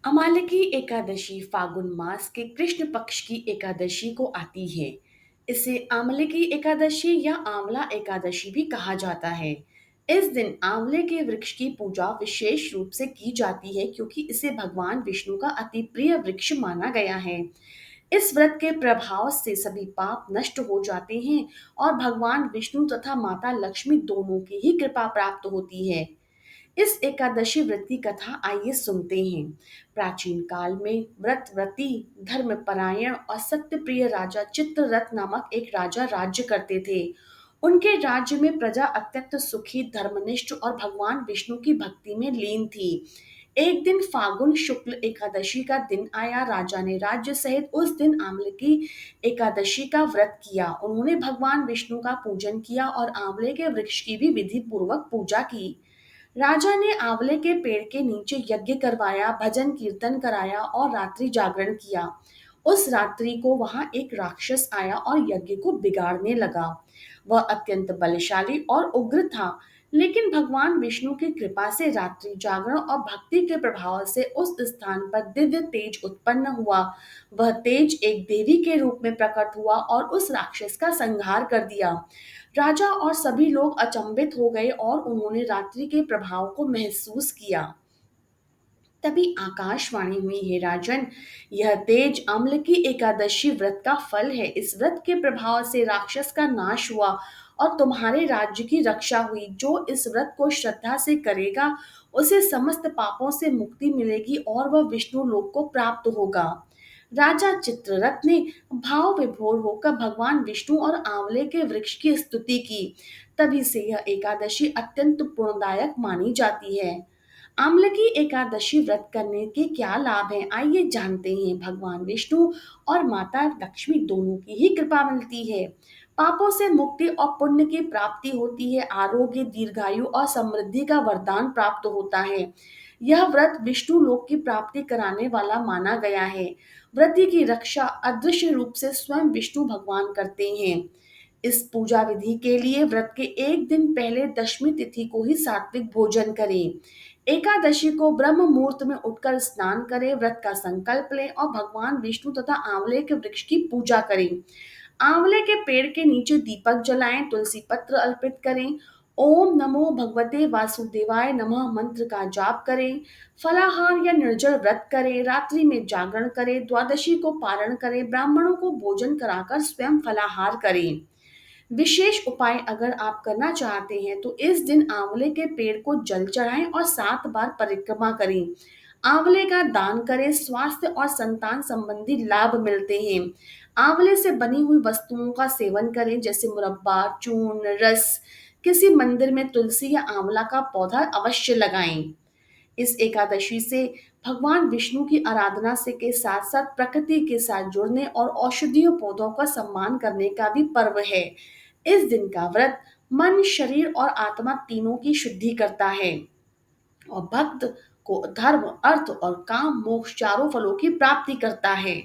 अमालकी एकादशी फागुन मास के कृष्ण पक्ष की एकादशी को आती है। इसे आमले एकादशी या आंवला एकादशी भी कहा जाता है। इस दिन आंवले के वृक्ष की पूजा विशेष रूप से की जाती है क्योंकि इसे भगवान विष्णु का अति प्रिय वृक्ष माना गया है। इस व्रत के प्रभाव से सभी पाप नष्ट हो जाते हैं और भगवान विष्णु तथा माता लक्ष्मी दोनों की ही कृपा प्राप्त होती है। इस एकादशी व्रत की कथा आइए सुनते हैं। प्राचीन काल में व्रतव्रती, धर्मपरायण और सत्यप्रिय राजा चित्ररथ नामक एक राजा राज्य करते थे। उनके राज्य में प्रजा अत्यंत सुखी, धर्मनिष्ठ और भगवान विष्णु की भक्ति में लीन थी। एक दिन फागुन शुक्ल एकादशी का दिन आया। राजा ने राज्य सहित उस दिन आंवले की एकादशी का व्रत किया। उन्होंने भगवान विष्णु का पूजन किया और आंवले के वृक्ष की भी विधि पूर्वक पूजा की। राजा ने आंवले के पेड़ के नीचे यज्ञ करवाया, भजन कीर्तन कराया और रात्रि जागरण किया। उस रात्रि को वहां एक राक्षस आया और यज्ञ को बिगाड़ने लगा। वह अत्यंत बलशाली और उग्र था, लेकिन भगवान विष्णु की कृपा से रात्रि जागरण और भक्ति के प्रभाव से उस स्थान पर दिव्य तेज उत्पन्न हुआ। वह तेज एक देवी के रूप में प्रकट हुआ और उस राक्षस का संहार कर दिया। राजा और सभी लोग अचंभित हो गए और उन्होंने रात्रि के प्रभाव को महसूस किया। तभी आकाशवाणी हुई, हे राजन, यह तेज अम्ल की एकादशी व्रत का फल है। इस व्रत के प्रभाव से राक्षस का नाश हुआ और तुम्हारे राज्य की रक्षा हुई। जो इस व्रत को श्रद्धा से करेगा उसे समस्त पापों से मुक्ति मिलेगी और वह विष्णु लोक को प्राप्त होगा। राजा चित्ररथ ने भाव विभोर होकर भगवान विष्णु और आंवले के वृक्ष की स्तुति की। तभी से यह एकादशी अत्यंत पुण्यदायक मानी जाती है। आंवले की एकादशी व्रत करने के क्या लाभ हैं, आइए जानते हैं। भगवान विष्णु और माता लक्ष्मी दोनों की ही कृपा मिलती है। पापों से मुक्ति और पुण्य की प्राप्ति होती है। आरोग्य, दीर्घायु और समृद्धि का वरदान प्राप्त होता है। यह व्रत विष्णु लोक की प्राप्ति कराने वाला माना गया है। व्रती की रक्षा अदृश्य रूप से स्वयं विष्णु भगवान करते हैं। इस पूजा विधि के लिए व्रत के एक दिन पहले दशमी तिथि को ही सात्विक भोजन करें। एकादशी को ब्रह्म मुहूर्त में उठकर स्नान करें, व्रत का संकल्प लें और भगवान विष्णु तथा आंवले के वृक्ष की पूजा करें। आंवले के पेड़ के नीचे दीपक जलाएं, तुलसी पत्र अर्पित करें, ओम नमो भगवते वासुदेवाय नमः मंत्र का जाप करें। फलाहार या निर्जल व्रत करें, रात्रि में जागरण करें, द्वादशी को पारण करें, ब्राह्मणों को भोजन कराकर स्वयं फलाहार करें। विशेष उपाय अगर आप करना चाहते हैं तो इस दिन आंवले के पेड़ को जल चढ़ाएं और 7 बार परिक्रमा करें। आंवले का दान करें, स्वास्थ्य और संतान संबंधी लाभ मिलते हैं। आंवले से बनी हुई वस्तुओं का सेवन करें, जैसे मुरब्बा, चूर्ण, रस। किसी मंदिर में तुलसी या आंवला का पौधा अवश्य लगाएं। इस एकादशी से भगवान विष्णु की आराधना से के साथ साथ प्रकृति के साथ जुड़ने और औषधीय पौधों का सम्मान करने का भी पर्व है। इस दिन का व्रत मन, शरीर और आत्मा तीनों की शुद्धि करता है और भक्त को धर्म, अर्थ और काम मोक्ष चारों फलों की प्राप्ति करता है।